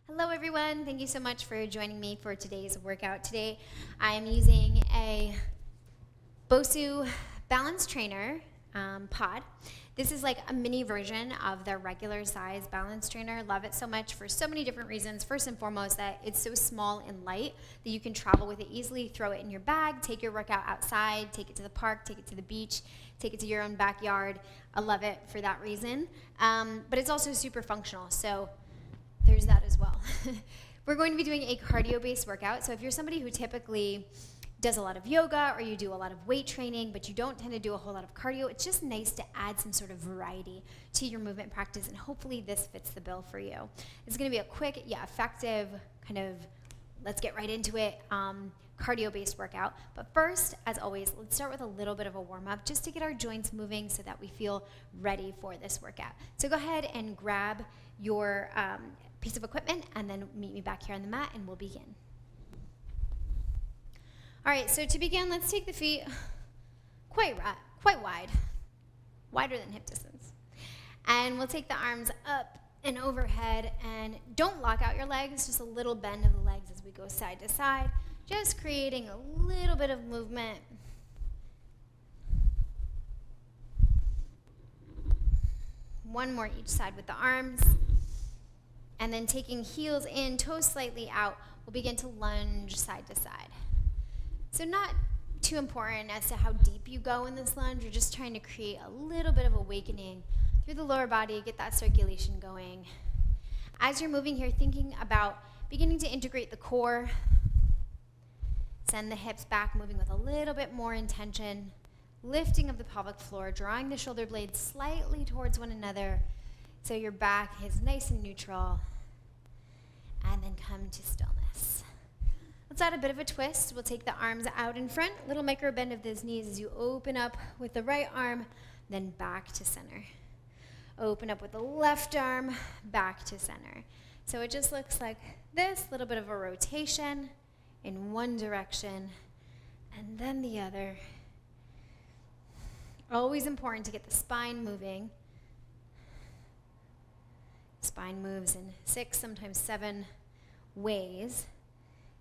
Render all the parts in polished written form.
Hello everyone, thank you so much for joining me for today's workout. Today I am using a BOSU Balance Trainer pod. This is like a mini version of the regular size balance trainer. Love it so much for so many different reasons. First and foremost, that it's so small and light that you can travel with it easily, throw it in your bag, take your workout outside, take it to the park, take it to the beach, take it to your own backyard. I love it for that reason. But it's also super functional, so there's that as well. We're going to be doing a cardio-based workout, so if you're somebody who typically does a lot of yoga or you do a lot of weight training, but you don't tend to do a whole lot of cardio, it's just nice to add some sort of variety to your movement practice, and hopefully this fits the bill for you. It's going to be a quick, effective kind of let's get right into it cardio-based workout. But first, as always, let's start with a little bit of a warm-up just to get our joints moving so that we feel ready for this workout. So go ahead and grab your piece of equipment and then meet me back here on the mat and we'll begin. All right, so to begin, let's take the feet quite wide, wider than hip distance. And we'll take the arms up and overhead, and don't lock out your legs, just a little bend of the legs as we go side to side, just creating a little bit of movement. One more each side with the arms. And then taking heels in, toes slightly out, we'll begin to lunge side to side. So not too important as to how deep you go in this lunge. You're just trying to create a little bit of awakening through the lower body, get that circulation going. As you're moving here, thinking about beginning to integrate the core. Send the hips back, moving with a little bit more intention. Lifting of the pelvic floor, drawing the shoulder blades slightly towards one another so your back is nice and neutral. And then come to stillness. Let's add a bit of a twist. We'll take the arms out in front, little micro bend of those knees as you open up with the right arm, then back to center. Open up with the left arm, back to center. So it just looks like this, little bit of a rotation in one direction and then the other. Always important to get the spine moving. Spine moves in 6, sometimes 7 ways.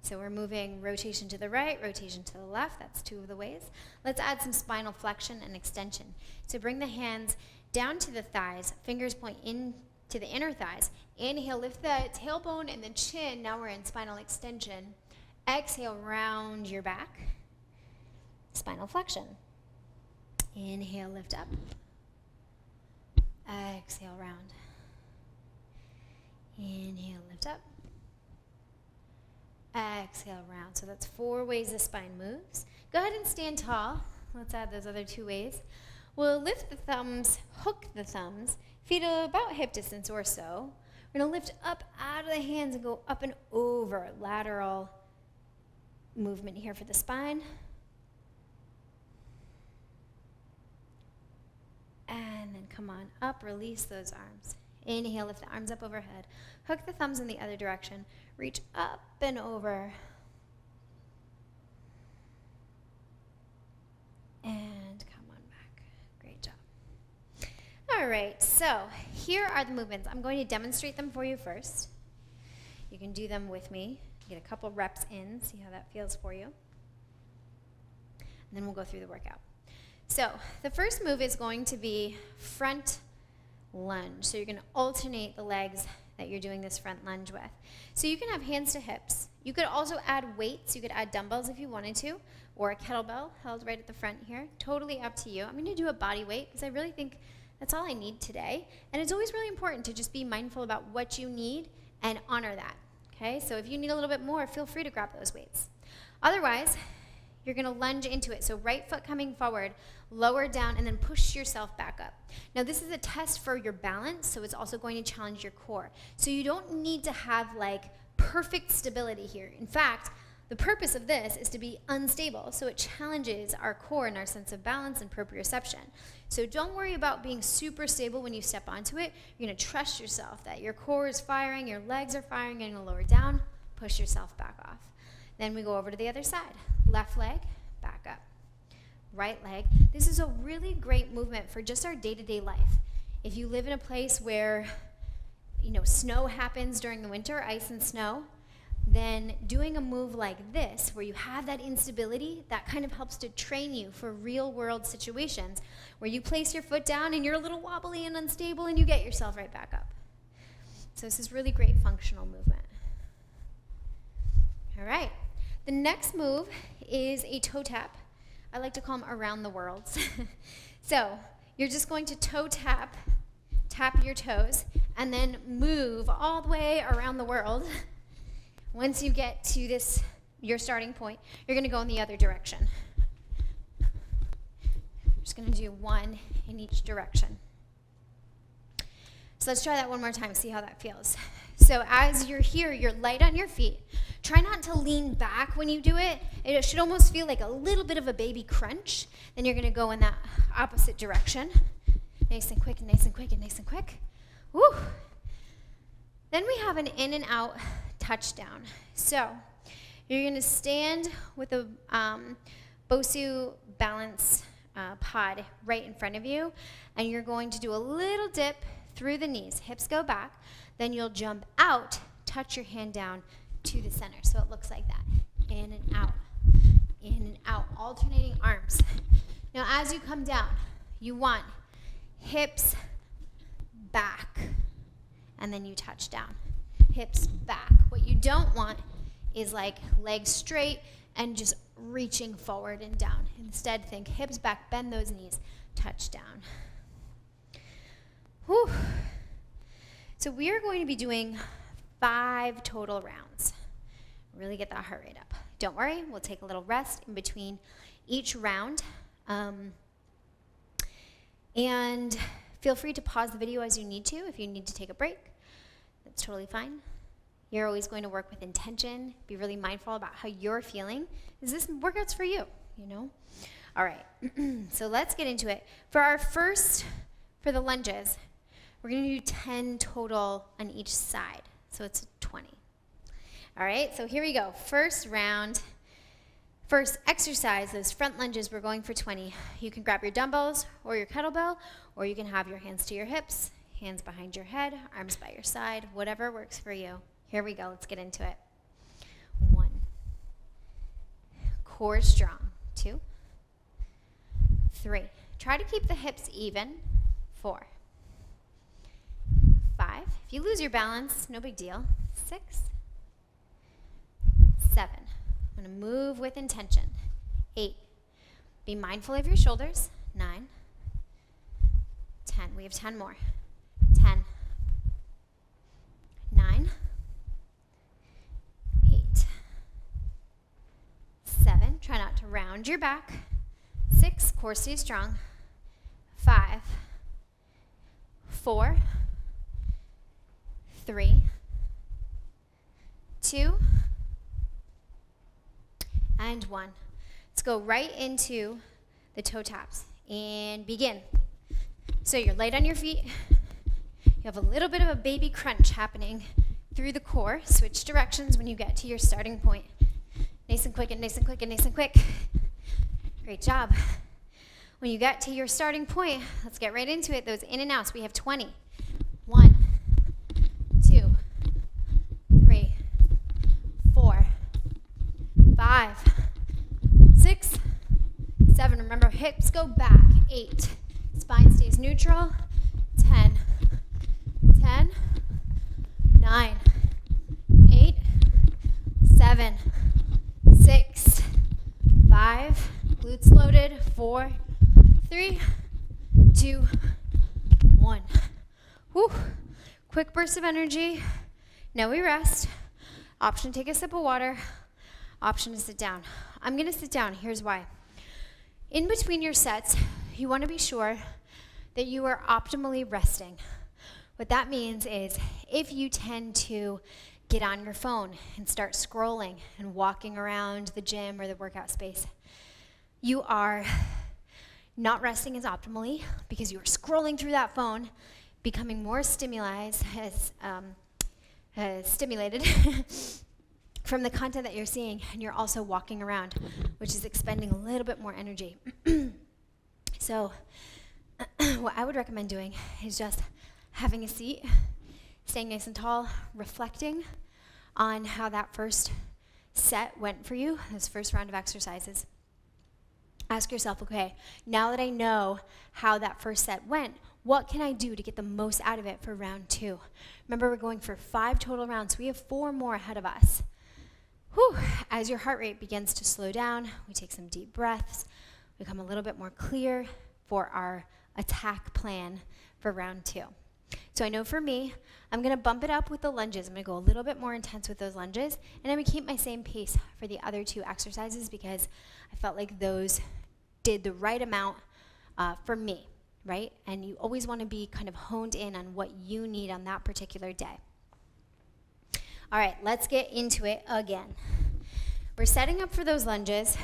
So we're moving rotation to the right, rotation to the left. That's 2 of the ways. Let's add some spinal flexion and extension. So bring the hands down to the thighs, fingers point in to the inner thighs. Inhale, lift the tailbone and the chin. Now we're in spinal extension. Exhale, round your back. Spinal flexion. Inhale, lift up. Exhale, round. Inhale, lift up. Exhale, round. So that's 4 ways the spine moves. Go ahead and stand tall. Let's add those other 2 ways. We'll lift the thumbs, hook the thumbs, feet about hip distance or so. We're going to lift up out of the hands and go up and over. Lateral movement here for the spine. And then come on up, release those arms. Inhale, lift the arms up overhead. Hook the thumbs in the other direction. Reach up and over. And come on back. Great job. All right, so here are the movements. I'm going to demonstrate them for you first. You can do them with me. Get a couple reps in, see how that feels for you. And then we'll go through the workout. So the first move is going to be front lunge. So you're going to alternate the legs that you're doing this front lunge with. So you can have hands to hips. You could also add weights. You could add dumbbells if you wanted to, or a kettlebell held right at the front here. Totally up to you. I'm going to do a body weight because I really think that's all I need today. And it's always really important to just be mindful about what you need and honor that. Okay, so if you need a little bit more, feel free to grab those weights. Otherwise, you're going to lunge into it. So right foot coming forward, lower down, and then push yourself back up. Now this is a test for your balance, so it's also going to challenge your core. So you don't need to have like perfect stability here. In fact, the purpose of this is to be unstable, so it challenges our core and our sense of balance and proprioception. So don't worry about being super stable when you step onto it. You're going to trust yourself that your core is firing, your legs are firing, and you'll lower down, push yourself back off. Then we go over to the other side. Left leg, back up. Right leg. This is a really great movement for just our day-to-day life. If you live in a place where snow happens during the winter, ice and snow, then doing a move like this, where you have that instability, that kind of helps to train you for real world situations where you place your foot down and you're a little wobbly and unstable and you get yourself right back up. So this is really great functional movement. All right. The next move is a toe tap. I like to call them around the worlds. So you're just going to toe tap your toes, and then move all the way around the world. Once you get to your starting point, you're going to go in the other direction. I'm just going to do one in each direction. So let's try that one more time, see how that feels. So as you're here, you're light on your feet. Try not to lean back when you do it. It should almost feel like a little bit of a baby crunch. Then you're going to go in that opposite direction. Nice and quick, and nice and quick, and nice and quick. Woo! Then we have an in and out touchdown. So you're going to stand with a BOSU Balance Pod right in front of you, and you're going to do a little dip through the knees. Hips go back. Then you'll jump out, touch your hand down to the center. So it looks like that. In and out, alternating arms. Now as you come down, you want hips back, and then you touch down. Hips back. What you don't want is like legs straight and just reaching forward and down. Instead, think hips back, bend those knees, touch down. Whew. So we are going to be doing 5 total rounds. Really get that heart rate up. Don't worry, we'll take a little rest in between each round. And feel free to pause the video as you need to. If you need to take a break, that's totally fine. You're always going to work with intention. Be really mindful about how you're feeling. Is this workout's for you, All right, so let's get into it. For the lunges, we're going to do 10 total on each side. So it's 20. All right, so here we go. First round. First exercise, those front lunges, we're going for 20. You can grab your dumbbells or your kettlebell, or you can have your hands to your hips, hands behind your head, arms by your side, whatever works for you. Here we go, let's get into it. 1. Core strong. 2. 3. Try to keep the hips even. 4. 5. If you lose your balance, no big deal. 6. 7. I'm going to move with intention. 8. Be mindful of your shoulders. 9. 10. We have 10 more. 10. 9. 8. 7. Try not to round your back. 6. Core stay strong. 5. 4. 3. 2. And 1. Let's go right into the toe taps and begin. So you're light on your feet. You have a little bit of a baby crunch happening through the core. Switch directions when you get to your starting point. Nice and quick and nice and quick and nice and quick. Great job. When you get to your starting point, let's get right into it. Those in and outs, we have 20. 1, 2, 3, 4, 5, 6, 7. Remember, hips go back. 8. Spine stays neutral. 10. 10. 9. 8. 7. 6. 5. Glutes loaded. 4. 3. 2. 1. Whew. Quick burst of energy. Now we rest. Option to take a sip of water. Option to sit down. I'm going to sit down. Here's why. In between your sets, you want to be sure that you are optimally resting. What that means is if you tend to get on your phone and start scrolling and walking around the gym or the workout space, you are not resting as optimally because you are scrolling through that phone, becoming more stimulated from the content that you're seeing, and you're also walking around, which is expending a little bit more energy. So what I would recommend doing is just having a seat, staying nice and tall, reflecting on how that first set went for you, this first round of exercises. Ask yourself, okay, now that I know how that first set went, what can I do to get the most out of it for round 2? Remember, we're going for 5 total rounds. We have 4 more ahead of us. Whew. As your heart rate begins to slow down, we take some deep breaths, become a little bit more clear for our attack plan for round 2. So I know for me, I'm going to bump it up with the lunges. I'm going to go a little bit more intense with those lunges, and I'm going to keep my same pace for the other 2 exercises because I felt like those did the right amount for me, right? And you always want to be kind of honed in on what you need on that particular day. All right, let's get into it again. We're setting up for those lunges.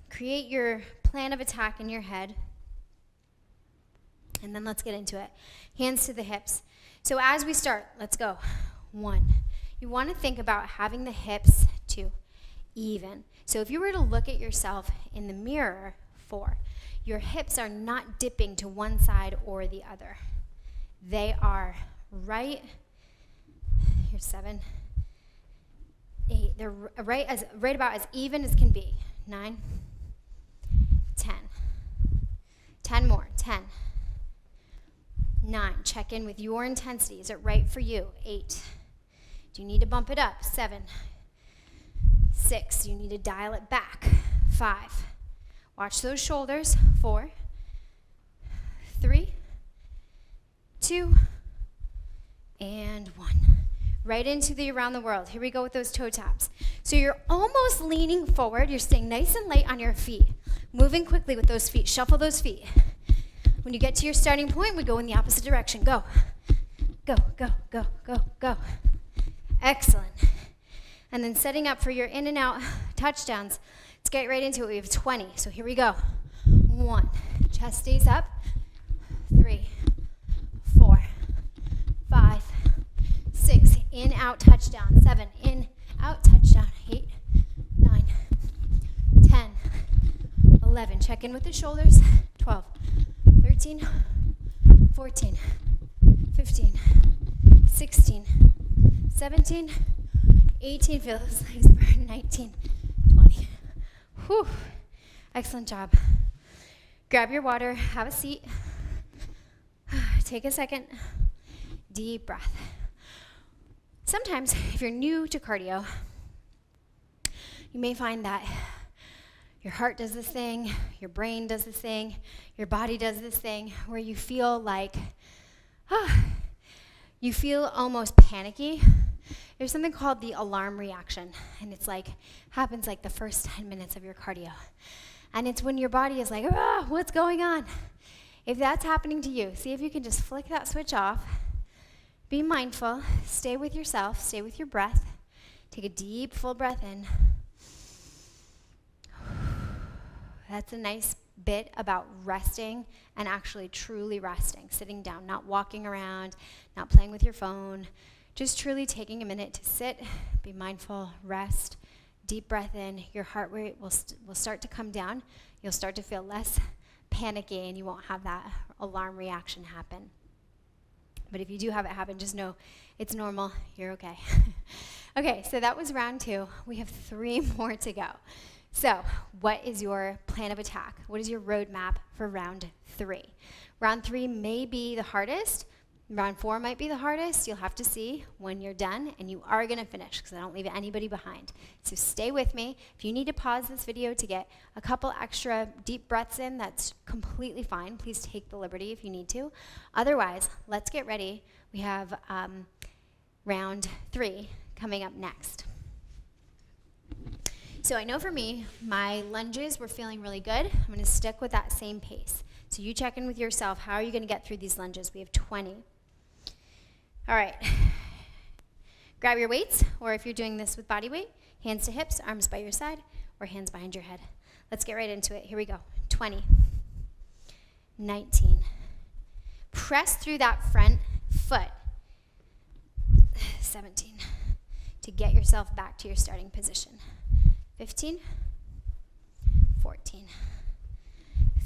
Create your plan of attack in your head. And then let's get into it. Hands to the hips. So as we start, let's go. 1. You want to think about having the hips to even. So if you were to look at yourself in the mirror, 4, your hips are not dipping to one side or the other. They are right, here's 7, 8. They're right about as even as can be. 9, 10. 10 more. 10. 9. Check in with your intensity. Is it right for you? 8. Do you need to bump it up? 7. 6. You need to dial it back. 5. Watch those shoulders. 4. 3. 2. And 1. Right into the around the world. Here we go with those toe taps. So you're almost leaning forward. You're staying nice and light on your feet. Moving quickly with those feet. Shuffle those feet. When you get to your starting point, we go in the opposite direction. Go. Go, go, go, go, go. Excellent. And then setting up for your in and out touchdowns. Let's get right into it. We have 20. So here we go. 1. Chest stays up. 3, 4, 5, 6. In, out, touchdown. 7. In, out, touchdown. 8, 9, 10, 11. Check in with the shoulders. 12, 13, 14, 15, 16, 17, 18. Feel those legs burn. 19, 20. Whew. Excellent job. Grab your water. Have a seat. Take a second. Deep breath. Sometimes, if you're new to cardio, you may find that your heart does this thing, your brain does this thing, your body does this thing, where you feel like, you feel almost panicky. There's something called the alarm reaction, and it's like, happens like the first 10 minutes of your cardio. And it's when your body is like, what's going on? If that's happening to you, see if you can just flick that switch off. Be mindful, stay with yourself, stay with your breath. Take a deep, full breath in. That's a nice bit about resting and actually truly resting, sitting down, not walking around, not playing with your phone, just truly taking a minute to sit, be mindful, rest, deep breath in. Your heart rate will start to come down. You'll start to feel less panicky and you won't have that alarm reaction happen. But if you do have it happen, just know it's normal. You're okay. Okay, so that was round 2. We have 3 more to go. So what is your plan of attack? What is your roadmap for round 3? Round 3 may be the hardest. Round 4 might be the hardest. You'll have to see when you're done, and you are going to finish because I don't leave anybody behind. So stay with me. If you need to pause this video to get a couple extra deep breaths in, that's completely fine. Please take the liberty if you need to. Otherwise, let's get ready. We have round 3 coming up next. So I know for me, my lunges were feeling really good. I'm going to stick with that same pace. So you check in with yourself. How are you going to get through these lunges? We have 20. All right. Grab your weights, or if you're doing this with body weight, hands to hips, arms by your side, or hands behind your head. Let's get right into it. Here we go. 20. 19. Press through that front foot. 17. To get yourself back to your starting position. 15. 14.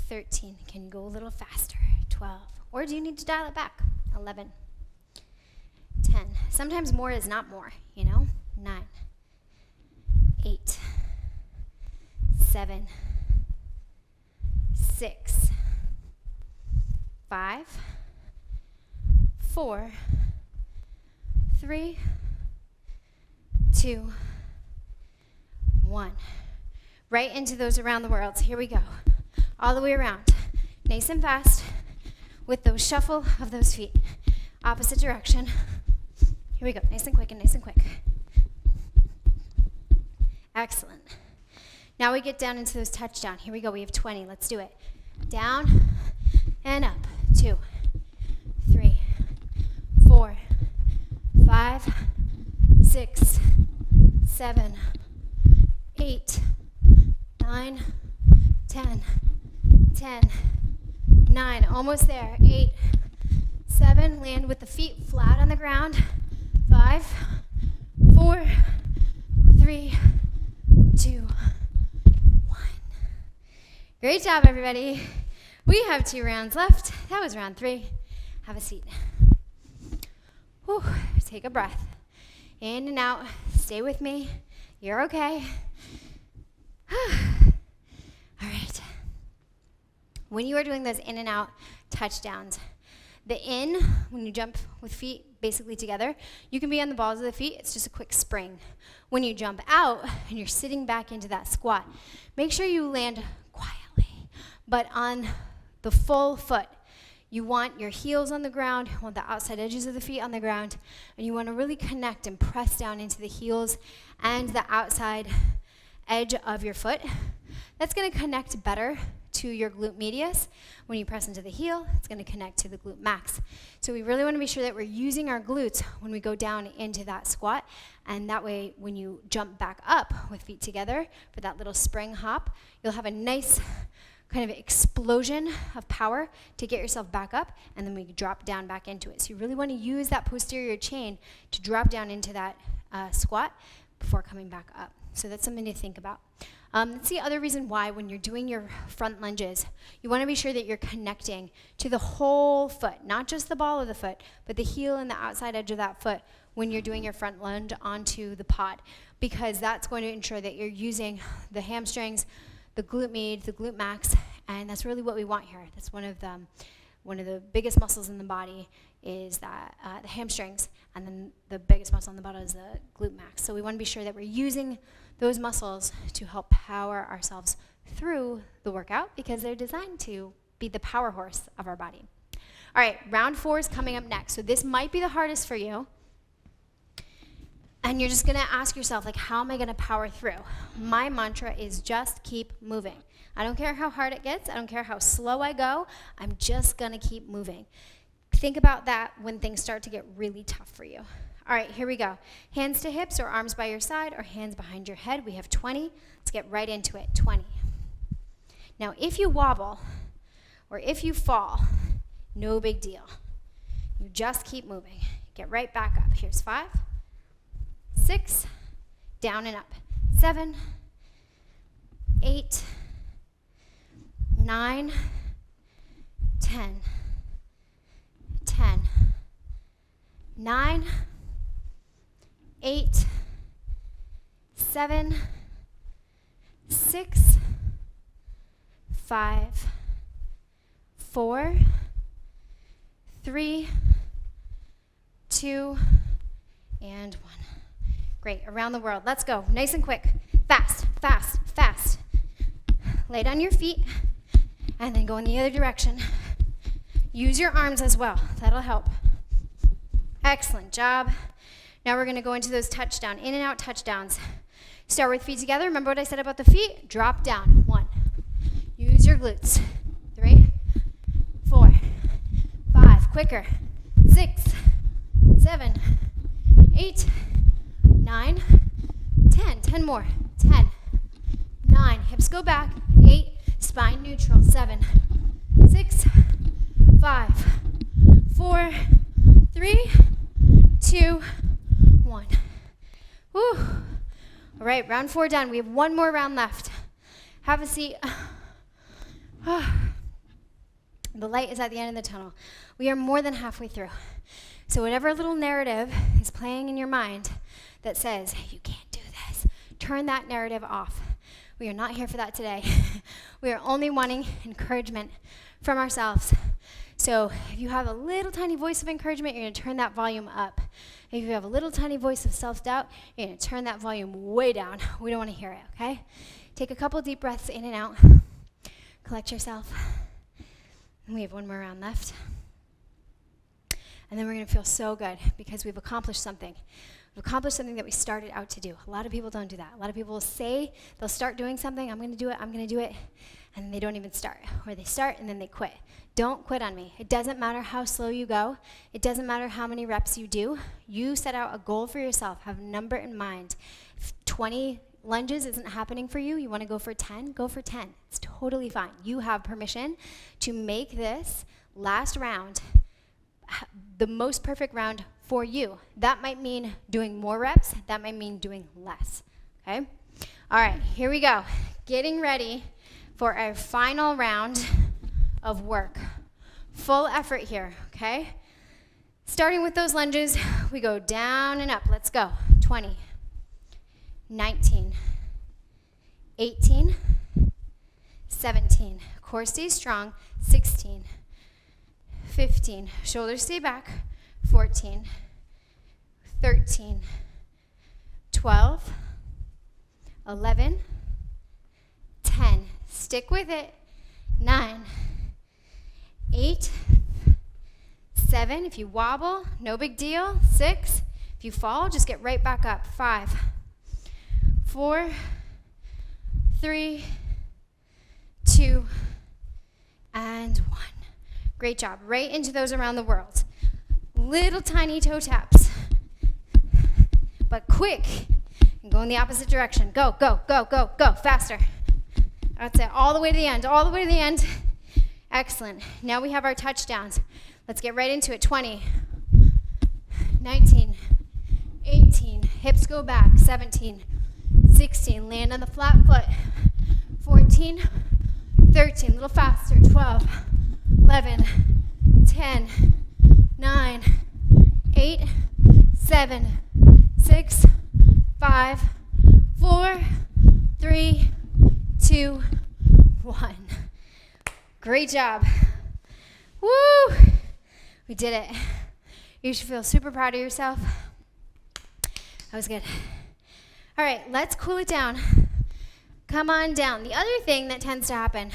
13. Can you go a little faster? 12. Or do you need to dial it back? 11. 10. Sometimes more is not more, you know? 9, 8, 7, 6, 5, 4, 3, 2, 1. Right into those around the worlds. Here we go. All the way around. Nice and fast with those shuffle of those feet. Opposite direction. Here we go. Nice and quick and nice and quick. Excellent. Now we get down into those touchdown. Here we go. We have 20. Let's do it. Down and up. 2, 3, 4, 5, 6, 7, 8, 9, 10, 10, 9, almost there. 8, 7, land with the feet flat on the ground. 5, 4, 3, 2, 1. Great job, everybody. We have 2 rounds left. That was round 3. Have a seat. Whew. Take a breath. In and out. Stay with me. You're okay. All right. When you are doing those in and out touchdowns, the in, when you jump with feet basically together, you can be on the balls of the feet. It's just a quick spring. When you jump out and you're sitting back into that squat, make sure you land quietly, but on the full foot. You want your heels on the ground, you want the outside edges of the feet on the ground, and you want to really connect and press down into the heels and the outside edge of your foot. That's going to connect better to your glute medius. When you press into the heel, it's going to connect to the glute max. So we really want to be sure that we're using our glutes when we go down into that squat, and that way when you jump back up with feet together for that little spring hop, you'll have a nice kind of explosion of power to get yourself back up, and then we drop down back into it. So you really want to use that posterior chain to drop down into that squat before coming back up. So that's something to think about. That's the other reason why when you're doing your front lunges, you want to be sure that you're connecting to the whole foot, not just the ball of the foot, but the heel and the outside edge of that foot when you're doing your front lunge onto the pod, because that's going to ensure that you're using the hamstrings, the glute med, the glute max, and that's really what we want here. That's one of the biggest muscles in the body is that the hamstrings, and then the biggest muscle on the bottom is the glute max. So we want to be sure that we're using those muscles to help power ourselves through the workout, because they're designed to be the power horse of our body. All right, round 4 is coming up next. So this might be the hardest for you. And you're just going to ask yourself, like, how am I going to power through? My mantra is just keep moving. I don't care how hard it gets. I don't care how slow I go. I'm just going to keep moving. Think about that when things start to get really tough for you. All right, here we go. Hands to hips or arms by your side or hands behind your head. We have 20. Let's get right into it. 20. Now, if you wobble or if you fall, no big deal. You just keep moving. Get right back up. Here's 5, 6, down and up. 7, 8, 9, 10, 10, 9, 8, 7, 6, 5, 4, 3, 2, and 1. Great, around the world. Let's go, nice and quick. Fast, fast, fast. Lay down your feet, and then go in the other direction. Use your arms as well, that'll help. Excellent job. Now we're gonna go into those touchdown, in and out touchdowns. Start with feet together. Remember what I said about the feet? Drop down, 1. Use your glutes. 3, 4, 5, quicker. 6, 7, 8, 9, 10. 10 more. 10, 9, hips go back. 8, spine neutral. 7, 6, 5, 4, 3, 2, 1. Whew. All right, round 4 done. We have one more round left. Have a seat. The light is at the end of the tunnel. We are more than halfway through. So whatever little narrative is playing in your mind that says, you can't do this, turn that narrative off. We are not here for that today. We are only wanting encouragement from ourselves. So if you have a little tiny voice of encouragement, you're going to turn that volume up. If you have a little tiny voice of self-doubt, you're going to turn that volume way down. We don't want to hear it, okay? Take a couple deep breaths in and out. Collect yourself. And we have one more round left. And then we're going to feel so good because we've accomplished something. We've accomplished something that we started out to do. A lot of people don't do that. A lot of people will say they'll start doing something, I'm going to do it, and they don't even start. Or they start and then they quit. Don't quit on me. It doesn't matter how slow you go. It doesn't matter how many reps you do. You set out a goal for yourself. Have a number in mind. If 20 lunges isn't happening for you, you want to go for 10, go for 10. It's totally fine. You have permission to make this last round the most perfect round for you. That might mean doing more reps. That might mean doing less, okay? All right, here we go. Getting ready for our final round of work. Full effort here, okay? Starting with those lunges, we go down and up. Let's go. 20, 19, 18, 17. Core stays strong. 16, 15. Shoulders stay back. 14, 13, 12, 11, 10. Stick with it. 9, 8, 7. If you wobble, no big deal. 6. If you fall, just get right back up. 5, 4, 3, 2, and 1. Great job. Right into those around the world. Little tiny toe taps, but quick, and go in the opposite direction. Go, go, go, go, go, faster. That's it, all the way to the end, all the way to the end. Excellent. Now we have our touchdowns. Let's get right into it. 20, 19, 18, hips go back. 17, 16, land on the flat foot. 14, 13, a little faster. 12, 11, 10, 9, 8, 7, 6, 5, 4, 3, 2, 1. Great job. Woo! We did it. You should feel super proud of yourself. That was good. All right, let's cool it down. Come on down. The other thing that tends to happen,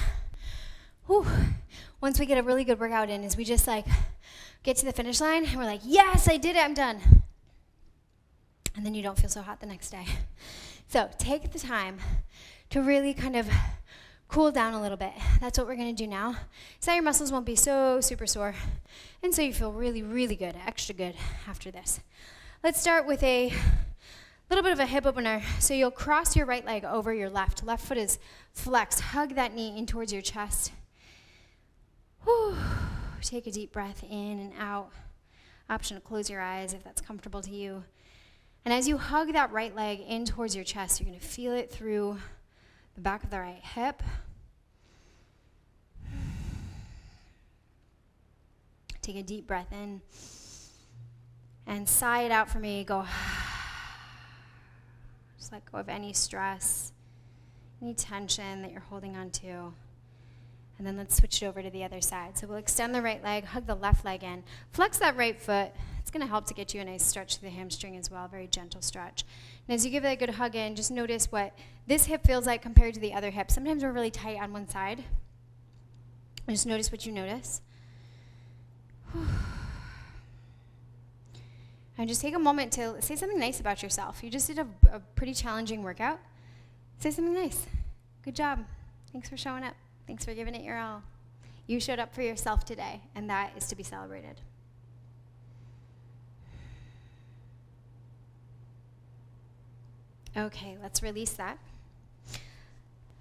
once we get a really good workout in, is we just get to the finish line and we're like, yes, I did it, I'm done. And then you don't feel so hot the next day. So take the time to really kind of cool down a little bit. That's what we're going to do now. So your muscles won't be so super sore. And so you feel really, really good, extra good after this. Let's start with a little bit of a hip opener. So you'll cross your right leg over your left. Left foot is flexed. Hug that knee in towards your chest. Whew. Take a deep breath in and out. Option to close your eyes if that's comfortable to you. And as you hug that right leg in towards your chest, you're going to feel it through the back of the right hip. Take a deep breath in. And sigh it out for me. Go. Just let go of any stress, any tension that you're holding on to. And then let's switch it over to the other side. So we'll extend the right leg, hug the left leg in. Flex that right foot. It's going to help to get you a nice stretch to the hamstring as well, very gentle stretch. And as you give that good hug in, just notice what this hip feels like compared to the other hip. Sometimes we're really tight on one side. And just notice what you notice. And just take a moment to say something nice about yourself. You just did a pretty challenging workout. Say something nice. Good job. Thanks for showing up. Thanks for giving it your all. You showed up for yourself today, and that is to be celebrated. Okay, let's release that.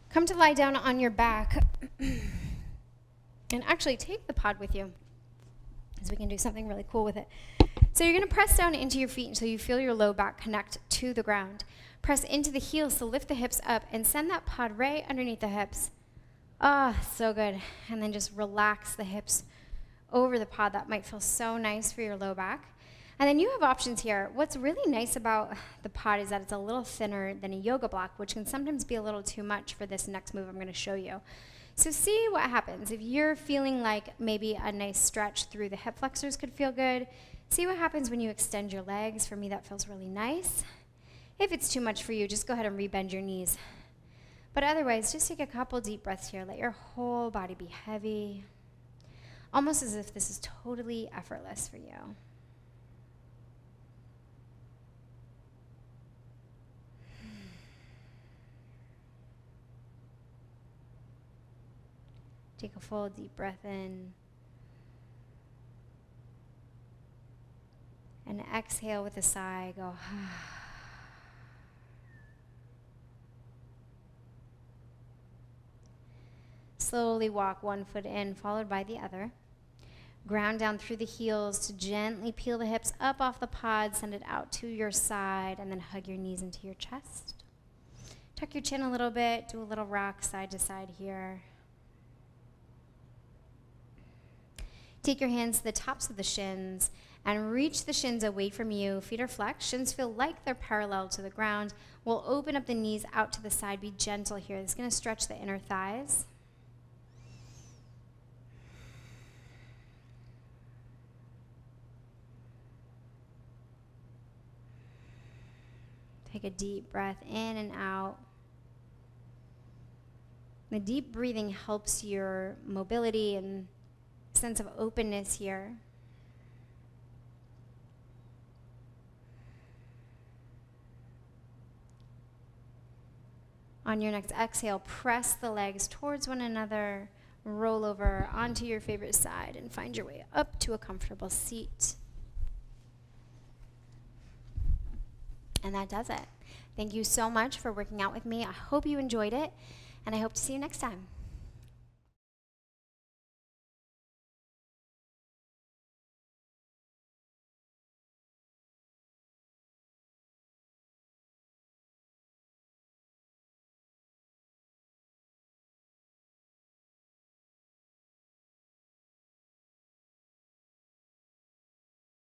Come to lie down on your back. And actually take the pod with you, because we can do something really cool with it. So you're going to press down into your feet until you feel your low back connect to the ground. Press into the heels to lift the hips up and send that pod right underneath the hips. Ah, so good. And then just relax the hips over the pod. That might feel so nice for your low back. And then you have options here. What's really nice about the pod is that it's a little thinner than a yoga block, which can sometimes be a little too much for this next move I'm going to show you. So see what happens. If you're feeling like maybe a nice stretch through the hip flexors could feel good, see what happens when you extend your legs. For me, that feels really nice. If it's too much for you, just go ahead and rebend your knees. But otherwise, just take a couple deep breaths here. Let your whole body be heavy, almost as if this is totally effortless for you. Take a full deep breath in. And exhale with a sigh. Go. Slowly walk one foot in, followed by the other. Ground down through the heels to gently peel the hips up off the pod, send it out to your side, and then hug your knees into your chest. Tuck your chin a little bit, do a little rock side to side here. Take your hands to the tops of the shins and reach the shins away from you. Feet are flexed. Shins feel like they're parallel to the ground. We'll open up the knees out to the side. Be gentle here. This is going to stretch the inner thighs. Take a deep breath in and out. The deep breathing helps your mobility and sense of openness here. On your next exhale, press the legs towards one another, roll over onto your favorite side, and find your way up to a comfortable seat. And that does it. Thank you so much for working out with me. I hope you enjoyed it, and I hope to see you next time.